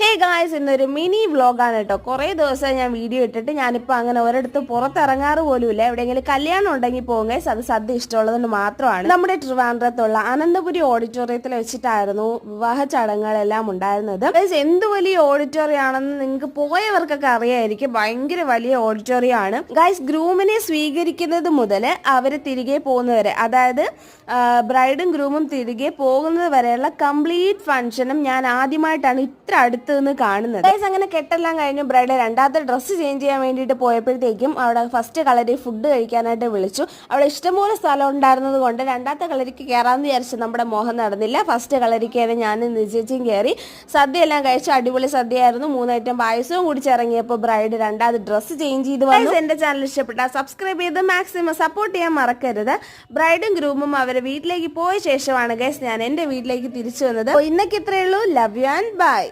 Hey guys, ഇന്നൊരു mini വ്ലോഗാണ് കേട്ടോ. കുറേ ദിവസമായി ഞാൻ വീഡിയോ ഇട്ടിട്ട് ഞാനിപ്പോൾ അങ്ങനെ ഒരിടത്ത് പുറത്തിറങ്ങാറ് പോലുമില്ല. എവിടെയെങ്കിലും കല്യാണം ഉണ്ടെങ്കിൽ പോകും ഗൈസ്. അത് സദ്യ ഇഷ്ടമുള്ളതുകൊണ്ട് മാത്രമാണ്. നമ്മുടെ ട്രിവാൻഡ്രത്തുള്ള അനന്തപുരി ഓഡിറ്റോറിയത്തിൽ വെച്ചിട്ടായിരുന്നു വിവാഹ ചടങ്ങുകളെല്ലാം ഉണ്ടായിരുന്നത്. ഗൈസ്, എന്ത് വലിയ ഓഡിറ്റോറിയം ആണെന്ന് നിങ്ങൾക്ക് പോയവർക്കൊക്കെ അറിയായിരിക്കും. ഭയങ്കര വലിയ ഓഡിറ്റോറിയം ആണ് ഗൈസ്. ഗ്രൂമിനെ സ്വീകരിക്കുന്നത് മുതൽ അവർ തിരികെ പോകുന്നവരെ, അതായത് ബ്രൈഡും ഗ്രൂമും തിരികെ പോകുന്നത് വരെയുള്ള കംപ്ലീറ്റ് ഫംഗ്ഷനും ഞാൻ ആദ്യമായിട്ടാണ് ഇത്ര അടുത്ത് നിന്ന് കാണുന്നത്. അങ്ങനെ കെട്ടെല്ലാം കഴിഞ്ഞു ബ്രൈഡ് രണ്ടാമത്തെ ഡ്രസ്സ് ചേഞ്ച് ചെയ്യാൻ വേണ്ടിയിട്ട് പോയപ്പോഴത്തേക്കും അവിടെ ഫസ്റ്റ് കളരി ഫുഡ് കഴിക്കാനായിട്ട് വിളിച്ചു. അവിടെ ഇഷ്ടംപോലെ സ്ഥലം ഉണ്ടായിരുന്നത് കൊണ്ട് രണ്ടാമത്തെ കളരിക്ക് കയറാമെന്ന് വിചാരിച്ചു നമ്മുടെ മോഹം നടന്നില്ല. ഫസ്റ്റ് കളരിക്ക് തന്നെ ഞാനും നിശ്ചയിച്ചും കയറി. സദ്യ എല്ലാം കഴിച്ചു. അടിപൊളി സദ്യയായിരുന്നു. 3 ഐറ്റം പായസവും കുടിച്ചിറങ്ങിയപ്പോൾ ബ്രൈഡ് രണ്ടാമത് ഡ്രസ്സ് ചേഞ്ച് ചെയ്ത് വന്നു. എന്റെ ചാനൽ ഇഷ്ടപ്പെട്ടാൽ സബ്സ്ക്രൈബ് ചെയ്ത് മാക്സിമം സപ്പോർട്ട് ചെയ്യാൻ മറക്കരുത്. ബ്രൈഡും ഗ്രൂമും അവരെ വീട്ടിലേക്ക് പോയ ശേഷമാണ് ഗൈസ് ഞാൻ എന്റെ വീട്ടിലേക്ക് തിരിച്ചു വന്നത്. ഇന്നൊക്കെ ഇത്രയേ ഉള്ളൂ. Love you and by.